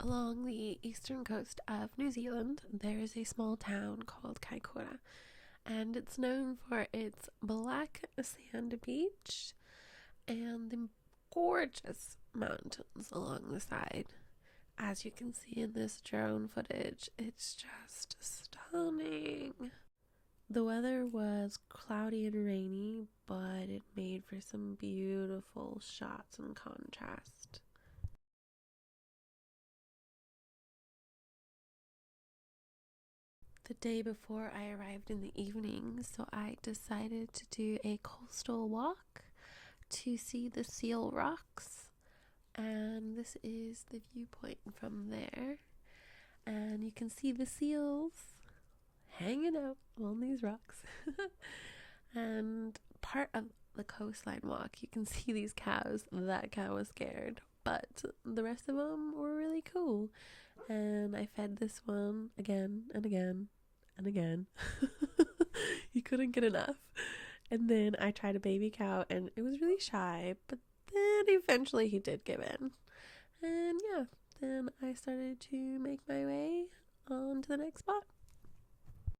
Along the eastern coast of New Zealand, there is a small town called Kaikoura, and it's known for its black sand beach and the gorgeous mountains along the side. As you can see in this drone footage, it's just stunning. The weather was cloudy and rainy, but it made for some beautiful shots and contrast. The day before I arrived in the evening, so I decided to do a coastal walk to see the seal rocks, and this is the viewpoint from there, and you can see the seals hanging out on these rocks. And part of the coastline walk, you can see these cows. That cow was scared, but the rest of them were really cool, and I fed this one again and again and again. He couldn't get enough. And then I tried a baby cow, and it was really shy, but then eventually he did give in. And yeah, then I started to make my way on to the next spot.